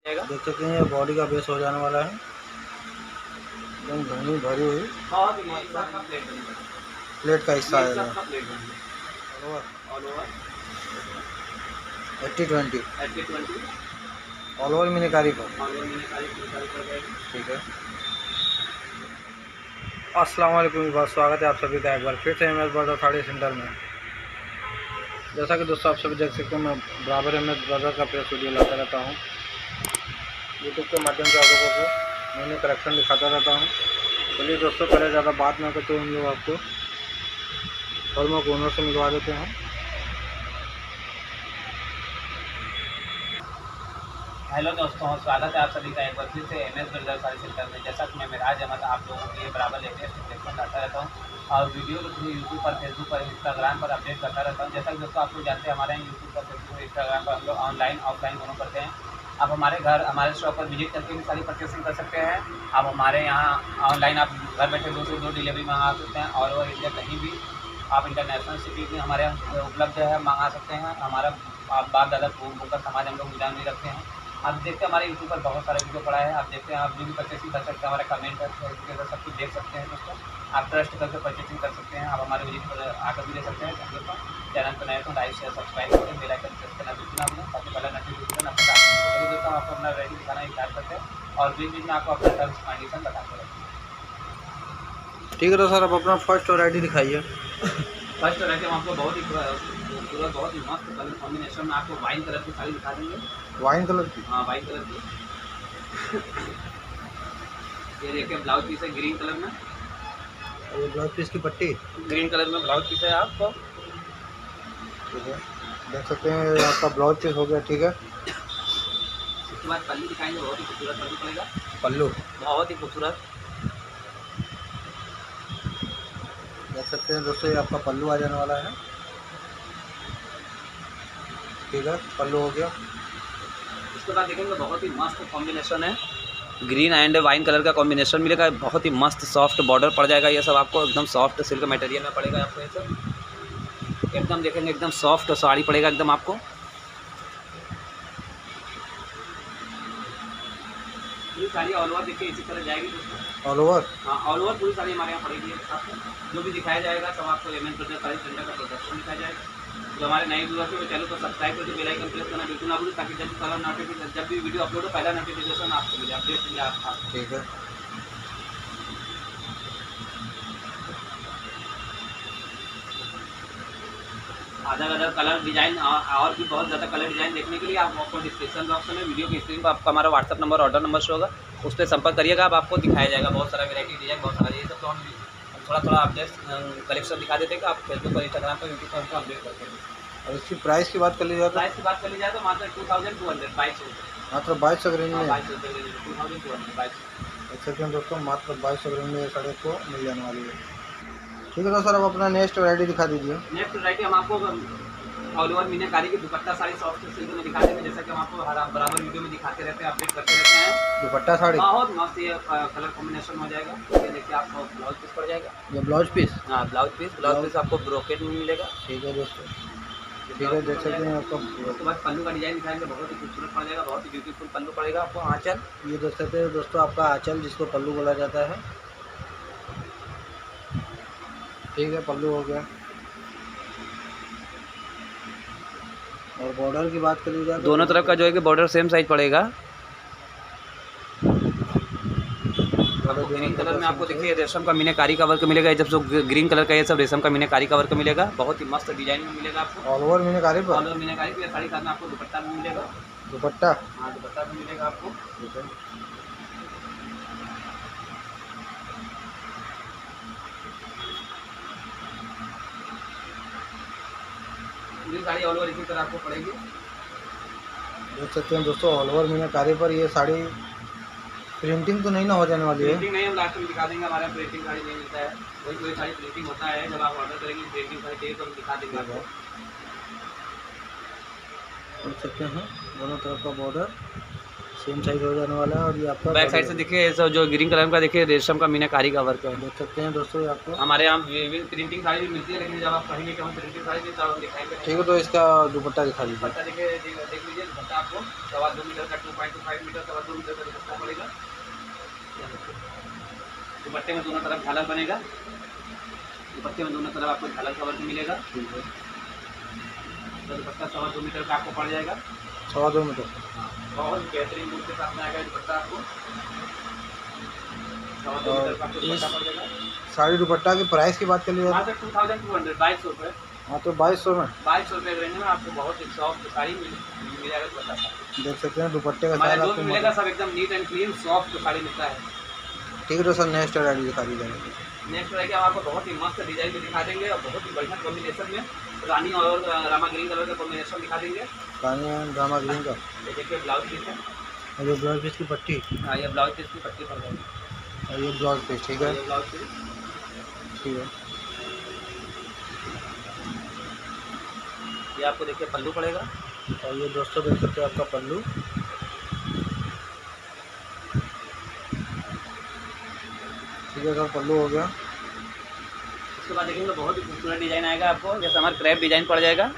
देख सकते हैं ये बॉडी का बेस हो जाने वाला है, एकदम घनी भरी हुई प्लेट का हिस्सा है। ऑल ओवर मीनाकारी का। ठीक है, अस्सलाम वालेकुम, बहुत स्वागत है आप सभी का एक बार फिर से एमएस ब्रदर साड़ी सेंटर में। जैसा कि दोस्तों आप सभी देख सकते हैं, मैं बराबर एमएस ब्रदर का प्रेस वीडियो लाता रहता हूँ यूट्यूब के माध्यम से। आप लोगों को मैंने कलेक्शन दिखाता रहता हूँ। चलिए दोस्तों, पहले ज़्यादा बात ना करते हम लोग आपको फॉर्मो को ओनर से मिलवा देते हैं। हेलो दोस्तों, स्वागत है आप सभी का एक बार फिर से एमएस ब्रदर साड़ी सेंटर में। जैसा कि मैं मिराज अहमद आप लोगों के लिए बराबर लेटेस्ट कलेक्शन लाता रहता हूँ और वीडियो के थ्रू यूट्यूब पर, फेसबुक पर, इंस्टाग्राम पर अपडेट करता रहता हूँ। जैसा कि दोस्तों आप लोग जानते हैं, हमारे यहाँ यूट्यूब पर, फेसबुक, इंस्टाग्राम पर हम लोग ऑनलाइन ऑफलाइन दोनों करते हैं। आप हमारे घर, हमारे शॉप पर विजिट करके भी सारी परचेसिंग कर सकते हैं। आप हमारे यहाँ ऑनलाइन आप घर बैठे 2 से 2 डिलीवरी मंगा सकते हैं। ऑल ओवर इंडिया कहीं भी आप इंटरनेशनल सिटी में हमारे यहाँ उपलब्ध है, मंगा सकते हैं। हमारा आप बाप दादा बुक का समाज हम लोग गुदाम में रखते हैं। आप देखते हैं हमारे यूट्यूब पर बहुत सारे वीडियो पड़ा है, आप देखते हैं, आप जो भी परचेसिंग कर सकते हैं, हमारे कमेंट है सब कुछ देख सकते हैं दोस्तों। आप ट्रस्ट करके परचेसिंग कर सकते हैं। आप हमारे विजिट पर आकर भी ले सकते हैं। दोस्तों चैनल पर नए तो लाइक शेयर सब्सक्राइब करें, बेल आइकन प्रेस करना बिल्कुल ना भूलें ताकि पहला नोटिफिकेशन आपको प्राप्त हो। चलिए दोस्तों, आपको अपना वैरायटी दिखाना स्टार्ट करते हैं और बीच बीच में आपको अपना टर्म्स कंडीशन बताते हैं। ठीक है, तो सर आप अपना फर्स्ट वैरायटी दिखाइए। फर्स्ट वैरायटी हम आपको बहुत ही खूबसूरत, बहुत ही मस्त कलर कॉम्बिनेशन में आपको वाइन कलर की साड़ी दिखा देंगे। वाइन कलर की? हाँ, वाइन कलर की। ये देखिए ब्लाउज पीस है ग्रीन कलर में। ये ब्लाउज पीस की पट्टी ग्रीन कलर में ब्लाउज पीस है आपको। ठीक है, देख सकते हैं ये आपका ब्लाउज पीस हो गया। ठीक है, उसके बाद पल्लू दिखाएंगे, बहुत ही खूबसूरत पल्लू पड़ेगा। पल्लू बहुत ही खूबसूरत। देख सकते हैं दोस्तों, ये आपका पल्लू आ जाने वाला है। ठीक है, पल्लू हो गया। उसके बाद देखेंगे बहुत ही मस्त कॉम्बिनेशन है, ग्रीन एंड वाइन कलर का कॉम्बिनेशन मिलेगा। बहुत ही मस्त सॉफ्ट बॉर्डर पड़ जाएगा। ये सब आपको एकदम सॉफ्ट सिल्क मटेरियल में पड़ेगा आपको। ये सब एकदम देखेंगे एकदम सॉफ्ट साड़ी पड़ेगा एकदम आपको। पूरी साड़ी ऑल ओवर देखिए इसी तरह जाएगी दोस्तों। All over? हाँ, ऑल ओवर पूरी साड़ी हमारे यहाँ पड़ेगी आपको। जो भी दिखाया जाएगा सब आपको एमएस ब्रदर साड़ी सेंटर का प्रोडक्शन दिखाया जाएगा। जो हमारे नए व्यूअर्स हैं वो चैनल को सब्सक्राइब करके बेल आइकन प्रेस करना बिल्कुल ना भूलें ताकि जब भी वीडियो अपलोड हो पहला नोटिफिकेशन आपको मिले, अपडेट मिले आपका। ठीक है, अदर अदर कलर डिजाइन और भी बहुत ज़्यादा कलर डिजाइन देखने के लिए आप आपको डिस्क्रिप्शन बॉक्स में वीडियो की स्क्रीन पर आपका हमारा WhatsApp number, order number show होगा, उस पर संपर्क करिएगा। आप आपको दिखाया जाएगा बहुत सारा वेराइटी डिजाइन, बहुत सारा। ये सब तो हम थोड़ा थोड़ा अपडेट कलेक्शन दिखा देते हैं कि आप फेसबुक पर, इंस्टाग्राम पर, यूट्यूब पर हमको अपडेट करते हैं। और इसकी प्राइस की बात कर ली जाए तो? प्राइस की बात कर ली जाए तो मात्र 2200 मात्र 2200 रेंज में। 2200 देख सकते हैं दोस्तों, मात्र 2200 रेंज में ये साड़ी को मिल जाने वाली है। ठीक है, तो सर आप अपना नेक्स्ट वैरायटी दिखा दीजिए। नेक्स्ट वैरायटी हम आपको ऑल ओवर मीनाकारी की दुपट्टा साड़ी सॉफ्ट सिल्क में दिखा देंगे। जैसा कि हम आपको हर बराबर वीडियो में दिखाते रहते हैं, अपडेट करते रहते हैं। दुपट्टा साड़ी बहुत मस्त ये कलर कॉम्बिनेशन हो जाएगा। ये देखिए आपको ब्लाउज पीस पड़ जाएगा। ये ब्लाउज पीस? हाँ, ब्लाउज पीस आपको ब्रोकेट में मिलेगा। ठीक है दोस्तों, ठीक है, देख सकते हैं आपको। उसके बाद पल्लू का डिजाइन दिखाएंगे, बहुत ही खूबसूरत पड़ जाएगा, बहुत ही ब्यूटीफुल पल्लू पड़ेगा आपको। आंचल ये देख सकते हैं दोस्तों, आपका आंचल जिसको पल्लू बोला जाता है। ठीक है, पल्लू हो गया। और बॉर्डर की बात कर ली जाए तो दोनों तरफ का जो है कि बॉर्डर सेम साइज पड़ेगा। ग्रीन कलर में आपको देखिए रेशम का मीनाकारी का वर्क मिलेगा। जब जो ग्रीन कलर का ये सब रेशम का मीनाकारी का वर्क मिलेगा, बहुत ही मस्त डिजाइन में मिलेगा आपको। ऑल ओवर मीनाकारी पर? ऑल ओवर मीनाकारी की साड़ी साथ में आपको दुपट्टा भी मिलेगा। दुपट्टा? हाँ, दुपट्टा भी मिलेगा आपको। ठीक है, पूरी साड़ी ऑल ओवर इसी तरह आपको पड़ेगी। देख सकते हैं दोस्तों, ऑल ओवर मीनाकारी पर ये साड़ी प्रिंटिंग तो नहीं ना हो जाने वाली है? प्रिंटिंग नहीं, हम लास्ट में दिखा देंगे। हमारे यहाँ प्रिंटिंग साड़ी नहीं मिलता है, कोई साड़ी प्रिंटिंग होता है। जब आप ऑर्डर करेंगे प्रिंटिंग साड़ी चाहिए तो हम दिखा देंगे आपको। देख सकते हैं दोनों तरफ का बॉर्डर सेम साइज हो जाने वाला है। और ये आपका बैक साइड से देखिए सब जो ग्रीन कलर का देखिए रेशम का मीनाकारी का वर्क है। देख सकते हैं दोस्तों, ये आपको हमारे यहाँ प्रिंटिंग साड़ी भी मिलती है, लेकिन जब आप कहेंगे कि हम प्रिंटिंग साड़ी भी तो हम दिखाएंगे। ठीक है, तो इसका दुपट्टा दिखा दीजिए। दुपट्टा देखिए, देख लीजिए दुपट्टा आपको 2.25 मीटर का 2.25 मीटर 2.25 मीटर का दुपट्टा पड़ेगा। दुपट्टे में दोनों तरफ झालर बनेगा, दुपट्टे में दोनों तरफ आपको झालर का वर्क मिलेगा। ठीक है, तो दुपट्टा 2.25 मीटर का आपको पड़ जाएगा। 2.25 मीटर। बहुत बेहतरीन लुक के साथ में आएगा दुपट्टा आपको। 2.25 और मीटर का आपको दुपट्टा इस पड़ जाएगा। साड़ी दुपट्टा की प्राइस की बात कर लीजिए मात्र 2200 2200 हाँ, तो 2200 में 2200 रेंज में आपको बहुत ही सॉफ्ट साड़ी मिल जाएगा दुपट्टा। देख सकते हैं दुपट्टे का हमारे साइज जो आपको भी मिलेगा सब एकदम neat and clean soft sari मिलता है। ठीक है। तो सर नेक्स्ट वैरायटी दिखा दीजिए। नेक्स्ट है कि हम आपको बहुत ही मस्त डिजाइन में दिखा देंगे और बहुत ही बढ़िया कॉम्बिनेशन में रानी और रामा ग्रीन कलर का कॉम्बिनेशन दिखा देंगे। रानी एंड रामा ग्रीन का। ये देखिए ब्लाउज पीस है। और ये ब्लाउज पीस की पट्टी। हाँ, ये ब्लाउज पीस की पट्टी पड़ जाएगी। और ये ब्लाउज पीस। ठीक है, ये ब्लाउज पीस। ठीक है। ये आपको देखिए पल्लू पड़ेगा। और ये दोस्तों देख सकते हैं आपका पल्लू। ठीक है सर, पल्लू हो गया। उसके बाद देखेंगे बहुत ही खूबसूरत डिजाइन आएगा आपको, जैसे हमारा क्रैप डिजाइन पड़ जाएगा।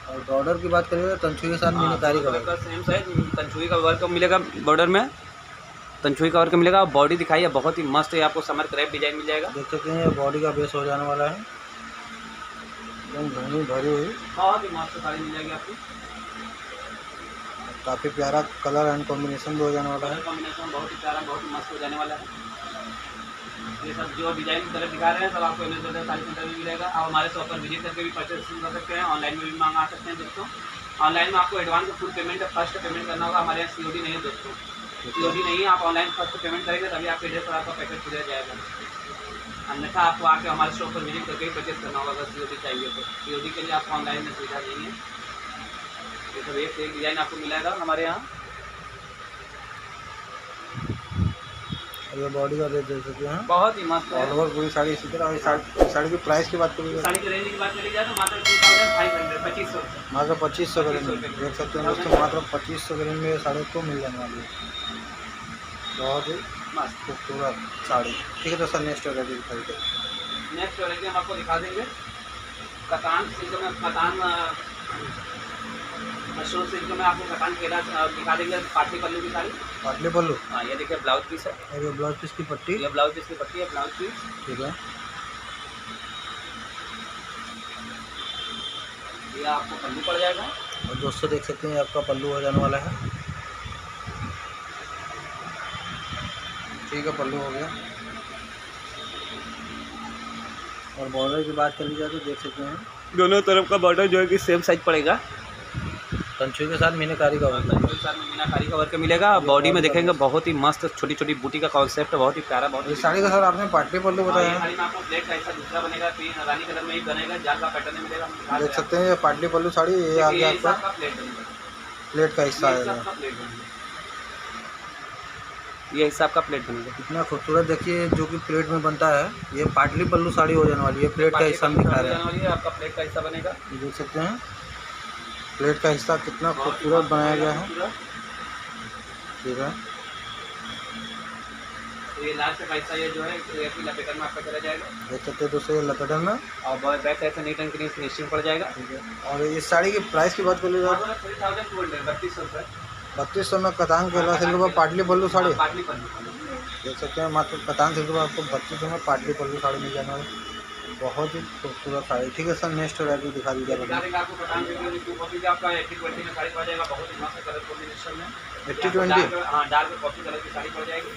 और बॉर्डर की बात करें तो तंचुई के साथ मीनाकारी का सेम साइज तंचुई का वर्क मिलेगा बॉर्डर में, तंचुई का वर्क मिलेगा। बॉडी दिखाई है बहुत ही मस्त है, आपको समर क्रैप डिजाइन मिल जाएगा। देख सकते हैं बॉडी का बेस हो जाने वाला है, एकदम घनी भरी हुई। बहुत ही मस्त साड़ी मिल जाएगी आपको। काफ़ी प्यारा कलर एंड कॉम्बिनेशन भी हो जाने वाला है। कलर कॉम्बिनेशन बहुत ही प्यारा बहुत ही मस्त हो जाने वाला है। ये सब जो डिजाइन कलर दिखा रहे हैं सब आपको एमएस ब्रदर्स साड़ी सेंटर में मिलेगा। आप हमारे शॉप पर विजिट करके भी परचेज कर सकते हैं, ऑनलाइन में भी मंगा सकते हैं दोस्तों। ऑनलाइन में आपको advance full payment first payment करना होगा, हमारे यहाँ सीओडी नहीं है दोस्तों, सीओडी नहीं है। आप ऑनलाइन फर्स्ट पेमेंट करेंगे तभी आपके एड्रेस पर आपका पैकेट खुल जाएगा, अन्यथा आपको आके हमारे शॉप पर विजिट करके ही परचेज करना होगा अगर सीओडी चाहिए तो। सीओडी के लिए आपको ऑनलाइन में सुविधा नहीं है। ये सब एक से एक डिज़ाइन आपको मिलेगा हमारे यहाँ। और ये बॉडी का रेट देख सकते हैं, बहुत ही मस्त है। ऑल ओवर पूरी साड़ी इसी तरह। और साड़ी की प्राइस की बात करेंगे, साड़ी की रेंज की बात करी जाए तो मात्र 2500 2500 मात्र 2500 के रेंज में देख सकते हैं दोस्तों। मात्र 2500 के रेंज में ये साड़ी को मिल जाने वाली है। बहुत ही मस्त खूबसूरत साड़ी। ठीक है, तो सर नेक्स्ट वैरायटी दिखाई दे। नेक्स्ट वैरायटी हम आपको दिखा देंगे कतान सिल्क में। कतान मशरूम सिल्क में आपको कतान केला दिखा देंगे, पाटली पल्लू की साड़ी। पाटली पल्लू। हाँ, ये देखिए ब्लाउज पीस है। और ये ब्लाउज पीस की पट्टी। ये ब्लाउज पीस की पट्टी है, ब्लाउज पीस। ठीक है, ये आपको पल्लू पड़ जाएगा। और दोस्तों देख सकते हैं आपका पल्लू हो जाने वाला है। ठीक है, पल्लू हो गया। और बॉर्डर की बात कर ली जाए तो देख सकते हैं दोनों तरफ का बॉर्डर जो है कि सेम साइज पड़ेगा। तंचुई के साथ मीनाकारी का वर्क। तंचुई के साथ में मीनाकारी का वर्क मिलेगा। बॉडी में देखेंगे बहुत ही मस्त छोटी छोटी बूटी का कॉन्सेप्ट है, बहुत ही प्यारा। बहुत इस साड़ी का सर आपने पाटली पल्लू बताया है। साड़ी में आपको ब्लैक का ऐसा दूसरा बनेगा, फिर रानी कलर में ही बनेगा, जाल का पैटर्न मिलेगा। देख सकते हैं ये पाटली पल्लू साड़ी। ये आ गया आपका प्लेट बनेगा, प्लेट का हिस्सा आएगा। ये हिसाब का प्लेट बनेगा। इतना खूबसूरत देखिए जो कि प्लेट में बनता है। ये पाटली पल्लू साड़ी हो जाने वाली है। प्लेट का हिस्सा दिखा रहे हैं, आपका प्लेट का हिस्सा बनेगा। ये देख सकते हैं प्लेट का हिस्सा कितना खूबसूरत बनाया गया है। ठीक है, तो ये लास्ट का हिस्सा ये जो है लपेटन में आपका चला जाएगा। देख सकते हैं दोस्तों ये लपेटन में। और बैक साइड से नीट एंड क्लीन फिनिशिंग पड़ जाएगा। ठीक है, और इस साड़ी की प्राइस की बात कर लीजिए 3200 रुपये। 3200 में कतान केला सिल्क पर पाटली पल्लू साड़ी। पाटली पल्लू देख सकते हैं मात्र कतान सिल्क पर आपको 3200 में पाटली पल्लू साड़ी मिल जाने वाली। बहुत ही खूबसूरत साड़ी। ठीक है सर, नेक्स्ट वैरायटी दिखा दीजिए। आपको बताएं कि आपका 80-20 में साड़ी पड़ जाएगा, बहुत ही मस्त कलर कॉम्बिनेशन में। 80-20 हाँ, डार्क कॉफी कलर की साड़ी पड़ जाएगी।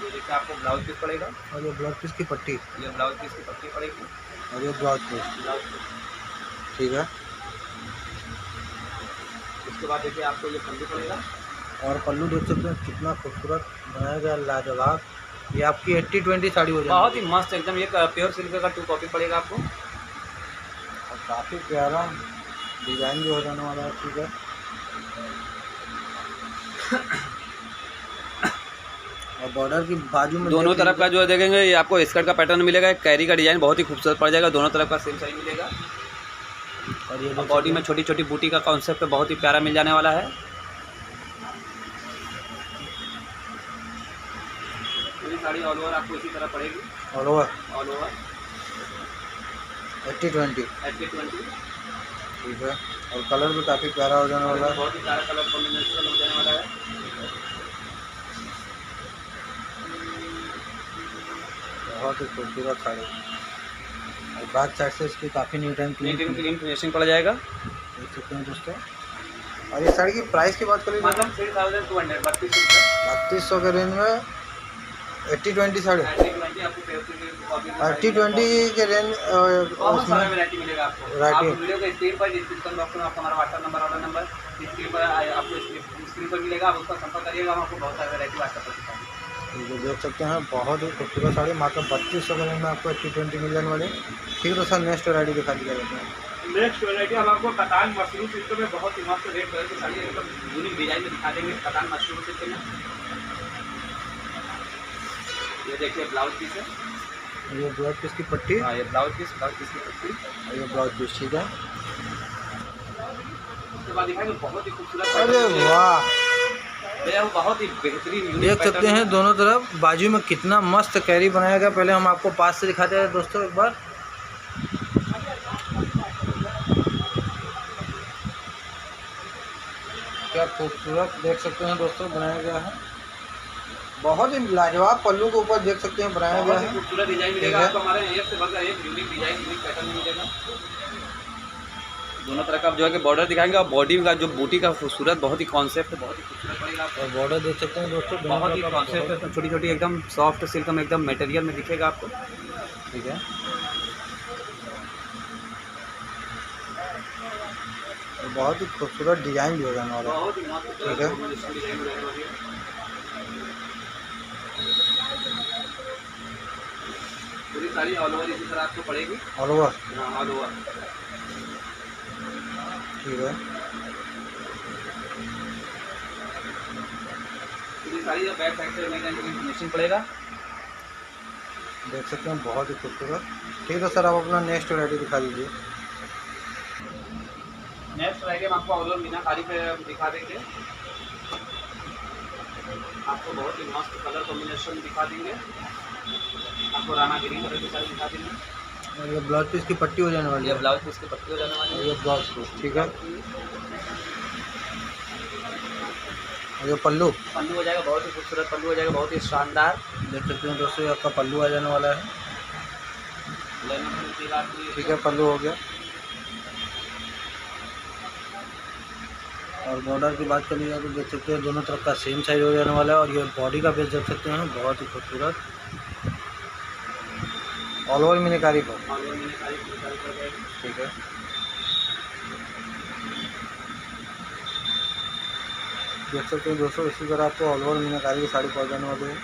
ये देखिए आपको ब्लाउज पीस पड़ेगा। और ये ब्लाउज पीस की पट्टी। ये ब्लाउज पीस की पट्टी पड़ेगी। और ये ब्लाउज पीस। ठीक है, उसके बाद देखिए आपको ये पल्लू पड़ेगा। और पल्लू देख सकते हैं कितना खूबसूरत बनाया गया, लाजवाब। ये आपकी 80-20 साड़ी हो जाएगी। बहुत ही मस्त एकदम। ये प्योर सिल्क का 2 कॉपी पड़ेगा आपको। और काफ़ी प्यारा डिज़ाइन भी हो जाने वाला है। ठीक है, और बॉर्डर की बाजू में दोनों तरफ का जो देखेंगे ये आपको स्कर्ट का पैटर्न मिलेगा। कैरी का डिजाइन बहुत ही खूबसूरत पड़ जाएगा, दोनों तरफ का सेम साइज मिलेगा। और ये बॉडी में छोटी छोटी बूटी का कॉन्सेप्ट बहुत ही प्यारा मिल जाने वाला है। पूरी साड़ी ऑल ओवर आपको इसी तरह पड़ेगी। All over 80-20। ठीक है, और कलर भी काफ़ी प्यारा हो जाने वाला है। बहुत ही प्यारा कलर कॉम्बिनेशन हो जाने वाला है। बहुत ही खूबसूरत साड़ी, और बैक साइड से इसकी काफ़ी नीट एंड क्लीन फिनिशिंग पड़ जाएगा। देख सकते हैं दोस्तों। और इस साड़ी की प्राइस की बात करें मतलब 3200 3200 के रेंज में 80-20 साड़ी, 80-20 के रेंज बहुत सारा उसमें वैरायटी मिलेगा आपको। आप वैरायटी। वीडियो के स्क्रीन पर डिस्क्रिप्शन बॉक्स में आपको हमारा WhatsApp number, order number screen पर आपको स्क्रीन पर मिलेगा। आप उसका संपर्क करिएगा, हम आपको बहुत सारी वैरायटी व्हाट्सएप पर दिखाएंगे। जो देख सकते हैं बहुत ही खूबसूरत साड़ी, मात्र 3200 के रेंज में आपको 80-20 मिल जाने वाली। ठीक है, तो सर नेक्स्ट वैरायटी दिखा दिया जाता है। नेक्स्ट वैरायटी हम आपको कतान मशरूम सिल्क में बहुत ही मस्त रेड कलर की साड़ी एकदम यूनिक डिजाइन में दिखा देंगे। कतान मशरूम सिल्क में ये देखिए ब्लाउज पीस है, ये ब्लाउज पीस की पट्टी, हाँ ये ब्लाउज पीस की पट्टी, और ये ब्लाउज पीस। ठीक है, उसके बाद दिखाएंगे बहुत ही खूबसूरत। अरे वाह, ये बहुत ही बेहतरीन यूनिक देख सकते हैं दोनों तरफ बाजू में कितना मस्त कैरी बनाया गया। पहले हम आपको पास से दिखाते हैं दोस्तों एक बार। क्या खूबसूरत देख सकते हैं दोस्तों बनाया गया है, बहुत ही लाजवाब पल्लू के ऊपर देख सकते हैं बनाया गया बहुत ही है। खूबसूरत डिजाइन मिलेगा आपको हमारे एक से बढ़कर एक यूनिक डिजाइन यूनिक पैटर्न में मिलेगा। दोनों तरह का जो है कि बॉर्डर दिखाएंगे, और बॉडी का जो बूटी का खूबसूरत बहुत ही कॉन्सेप्ट बहुत ही खूबसूरत पड़ेगा आपको। और बॉर्डर देख सकते हैं दोस्तों, दोनों बहुत ही तरफ कॉन्सेप्ट छोटी छोटी एकदम सॉफ्ट सिल्क में एकदम मटेरियल में दिखेगा आपको। ठीक है, और बहुत ही खूबसूरत डिजाइन भी हो जाने वाला है। बहुत ही मस्त ठीक है, डिजाइन हो जाने वाली है। पूरी साड़ी ऑल ओवर इसी तरह आपको पड़ेगी, ऑल ओवर। हाँ ऑल ओवर। ठीक है, पूरी साड़ी बैक साइड से फिनिशिंग पड़ेगा। देख सकते हैं बहुत ही खूबसूरत। ठीक है सर, आप अपना नेक्स्ट वैरायटी दिखा दीजिए। नेक्स्ट वैरायटी हम आपको ऑल ओवर मीनाकारी पे दिखा देंगे। आपको बहुत ही मस्त कलर कॉम्बिनेशन दिखा देंगे। आपको राना ग्रीन कलर की साड़ी दिखा देंगे। और ये ब्लाउज पीस की पट्टी हो जाने वाली ये है, ब्लाउज पीस की पट्टी हो जाने वाली और है। ये ब्लाउज पीस। ठीक है, और ये पल्लू पल्लू हो जाएगा, बहुत ही खूबसूरत पल्लू हो जाएगा, बहुत ही शानदार। देख सकते हैं दोस्तों, ये आपका पल्लू आ जाने वाला है। ठीक है, पल्लू हो गया। और बॉर्डर की बात करी जाए तो देख सकते हैं दोनों तरफ का सेम साइज हो जाने वाला है। और ये बॉडी का बेस देख सकते हैं बहुत ही खूबसूरत, ऑल ओवर मीनाकारी पर। ठीक है, देख सकते हैं दोस्तों, इसी तरह आपको ऑल ओवर मीनाकारी की साड़ी पड़ जाने वाली है।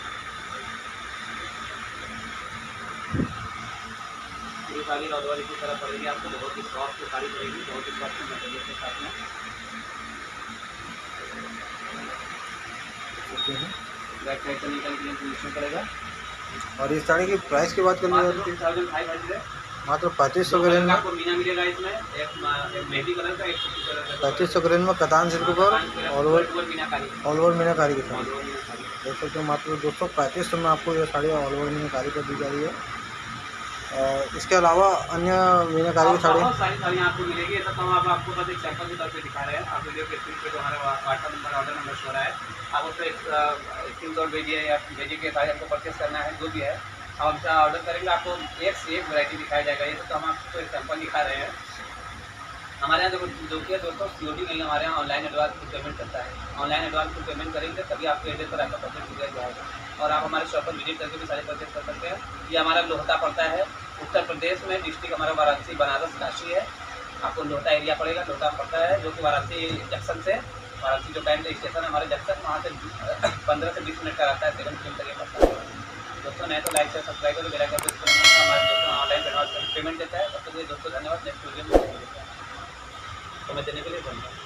ये साड़ी ऑल ओवर इसी तरह पड़ेगी आपको, बहुत ही सॉफ्ट साड़ी पड़ेगी, बहुत ही सॉफ्ट मटेरियल के साथ में। बैक साइड से निकल के फिनिशिंग पड़ेगा। और इस साड़ी की प्राइस की बात कर ली जाए तो 3500 है। मात्र 3500 के रेंज में, आपको मीना मिलेगा इसमें, एक मेहंदी कलर का, एक सूती कलर का। 3500 के रेंज में कतान सिल्क पर ऑल ओवर मीनाकारी, ऑल ओवर मीनाकारी की ऑल साड़ी। ओवर मीनाकारी। देख सकते हैं मात्र दोस्तों 3500 में आपको ये साड़ी ऑल ओवर मीनाकारी पर दी जा रही है। और इसके अलावा अन्य मीनाकारी की साड़ी बहुत सारी साड़ियाँ आपको मिलेगी। ऐसा तो हम आपको बस एक सैंपल के तौर पे दिखा रहे हैं। आप वीडियो के स्क्रीन पे जो हमारा WhatsApp number, order number show रहा है, आप उस पर स्क्रीनशॉट भेजिए या भेजिए कि साड़ी हमको परचेस करना है, जो भी है हम आपसे ऑर्डर करेंगे। आपको एक से एक वैरायटी दिखाया जाएगा। ये तो हम आपको एक सैंपल दिखा रहे हैं। हमारे यहाँ जो कि है दोस्तों सीओडी नहीं, हमारे यहाँ ऑनलाइन एडवांस को पेमेंट करता है। ऑनलाइन एडवांस को पेमेंट करेंगे तभी आपके एड्रेस पर आपका परचेस किया जाएगा, और आप हमारे शॉप पर विजिट करके भी सारे परचेस कर सकते हैं। ये हमारा लोहटा पड़ता है उत्तर प्रदेश में, डिस्ट्रिक्ट हमारा वाराणसी, बनारस, काशी है। आपको लोहटा एरिया पड़ेगा, लोहटा पड़ता है जो कि वाराणसी जंक्शन से, वाराणसी जो कैंट स्टेशन है हमारे जंक्शन, वहाँ से 15 से 20 मिनट का रास्ता है, 7 किलोमीटर ये पड़ता है। दोस्तों नहीं तो लाइक से सब्सक्राइब करो, बेल आइकन प्रेस करो। हमारे दोस्तों ऑनलाइन एडवांस पेमेंट देता है। तब तक ये दोस्तों धन्यवाद। नेक्स्ट वीडियो में समय देने के लिए धन्यवाद।